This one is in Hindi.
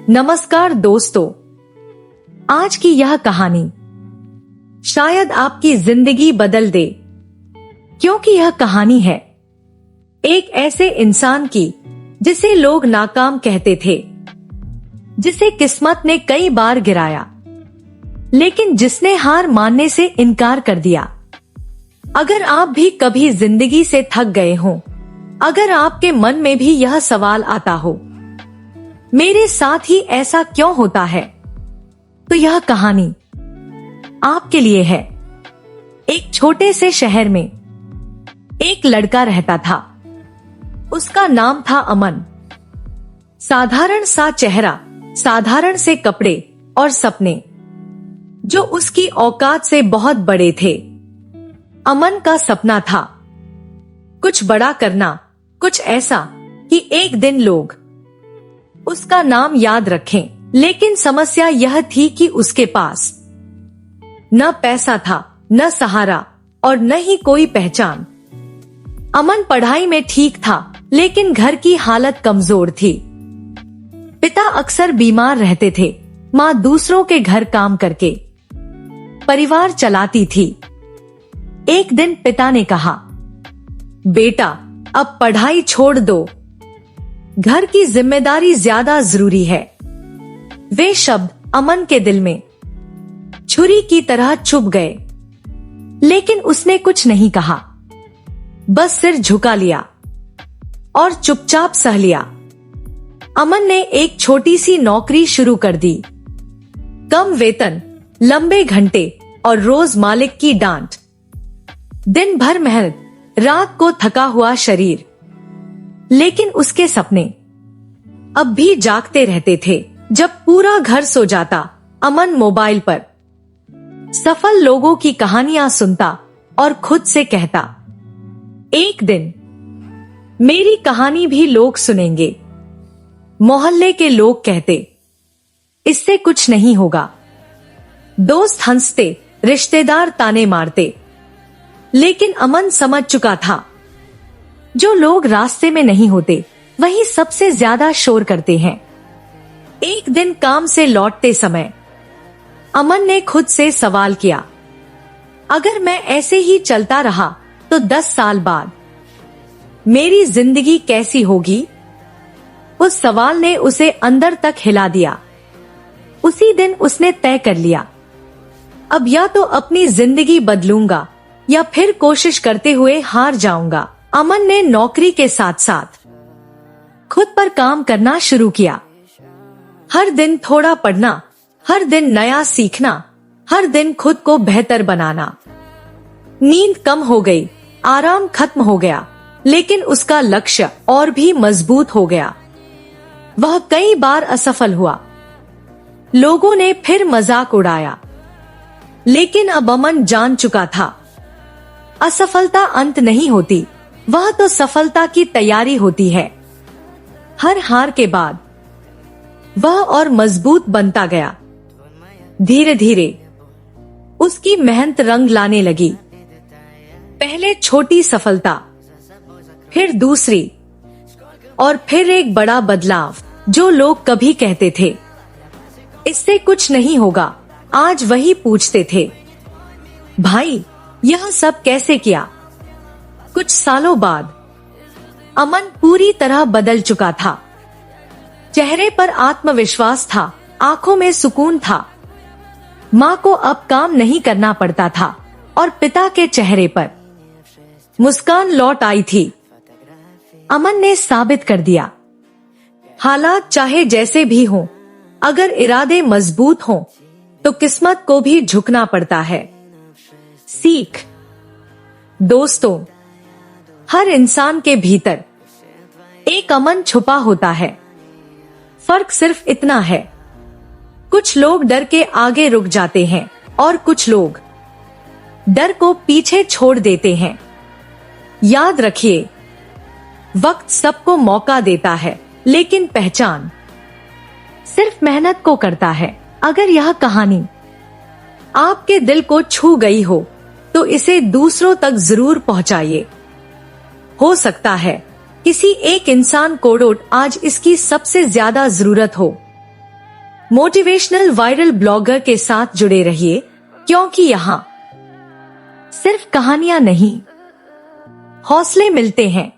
नमस्कार दोस्तों, आज की यह कहानी शायद आपकी जिंदगी बदल दे, क्योंकि यह कहानी है एक ऐसे इंसान की जिसे लोग नाकाम कहते थे, जिसे किस्मत ने कई बार गिराया, लेकिन जिसने हार मानने से इनकार कर दिया। अगर आप भी कभी जिंदगी से थक गए हों, अगर आपके मन में भी यह सवाल आता हो, मेरे साथ ही ऐसा क्यों होता है, तो यह कहानी आपके लिए है। एक छोटे से शहर में एक लड़का रहता था। उसका नाम था अमन। साधारण सा चेहरा, साधारण से कपड़े और सपने जो उसकी औकात से बहुत बड़े थे। अमन का सपना था कुछ बड़ा करना, कुछ ऐसा कि एक दिन लोग उसका नाम याद रखें। लेकिन समस्या यह थी कि उसके पास न पैसा था, न सहारा और न ही कोई पहचान। अमन पढ़ाई में ठीक था, लेकिन घर की हालत कमजोर थी। पिता अक्सर बीमार रहते थे, माँ दूसरों के घर काम करके परिवार चलाती थी। एक दिन पिता ने कहा, बेटा अब पढ़ाई छोड़ दो, घर की जिम्मेदारी ज्यादा जरूरी है। वे शब्द अमन के दिल में छुरी की तरह चुभ गए, लेकिन उसने कुछ नहीं कहा, बस सिर झुका लिया और चुपचाप सह लिया। अमन ने एक छोटी सी नौकरी शुरू कर दी। कम वेतन, लंबे घंटे और रोज मालिक की डांट। दिन भर मेहनत, रात को थका हुआ शरीर, लेकिन उसके सपने अब भी जागते रहते थे। जब पूरा घर सो जाता, अमन मोबाइल पर सफल लोगों की कहानियां सुनता और खुद से कहता, एक दिन मेरी कहानी भी लोग सुनेंगे। मोहल्ले के लोग कहते, इससे कुछ नहीं होगा। दोस्त हंसते, रिश्तेदार ताने मारते, लेकिन अमन समझ चुका था, जो लोग रास्ते में नहीं होते वही सबसे ज्यादा शोर करते हैं। एक दिन काम से लौटते समय अमन ने खुद से सवाल किया, अगर मैं ऐसे ही चलता रहा तो 10 साल बाद मेरी जिंदगी कैसी होगी? उस सवाल ने उसे अंदर तक हिला दिया। उसी दिन उसने तय कर लिया, अब या तो अपनी जिंदगी बदलूंगा या फिर कोशिश करते हुए हार जाऊंगा। अमन ने नौकरी के साथ साथ खुद पर काम करना शुरू किया। हर दिन थोड़ा पढ़ना, हर दिन नया सीखना, हर दिन खुद को बेहतर बनाना। नींद कम हो गई, आराम खत्म हो गया, लेकिन उसका लक्ष्य और भी मजबूत हो गया। वह कई बार असफल हुआ, लोगों ने फिर मजाक उड़ाया, लेकिन अब अमन जान चुका था, असफलता अंत नहीं होती, वह तो सफलता की तैयारी होती है। हर हार के बाद वह और मजबूत बनता गया। धीरे धीरे उसकी मेहनत रंग लाने लगी। पहले छोटी सफलता, फिर दूसरी, और फिर एक बड़ा बदलाव। जो लोग कभी कहते थे, इससे कुछ नहीं होगा, आज वही पूछते थे, भाई यह सब कैसे किया? कुछ सालों बाद अमन पूरी तरह बदल चुका था। चेहरे पर आत्मविश्वास था, आंखों में सुकून था। माँ को अब काम नहीं करना पड़ता था और पिता के चेहरे पर मुस्कान लौट आई थी। अमन ने साबित कर दिया, हालात चाहे जैसे भी हों, अगर इरादे मजबूत हों तो किस्मत को भी झुकना पड़ता है। सीख। दोस्तों, हर इंसान के भीतर एक अमन छुपा होता है। फर्क सिर्फ इतना है, कुछ लोग डर के आगे रुक जाते हैं और कुछ लोग डर को पीछे छोड़ देते हैं। याद रखिए, वक्त सबको मौका देता है, लेकिन पहचान सिर्फ मेहनत को करता है। अगर यह कहानी आपके दिल को छू गई हो तो इसे दूसरों तक जरूर पहुंचाइए। हो सकता है किसी एक इंसान को आज इसकी सबसे ज्यादा जरूरत हो। मोटिवेशनल वायरल ब्लॉगर के साथ जुड़े रहिए, क्योंकि यहाँ सिर्फ कहानियां नहीं, हौसले मिलते हैं।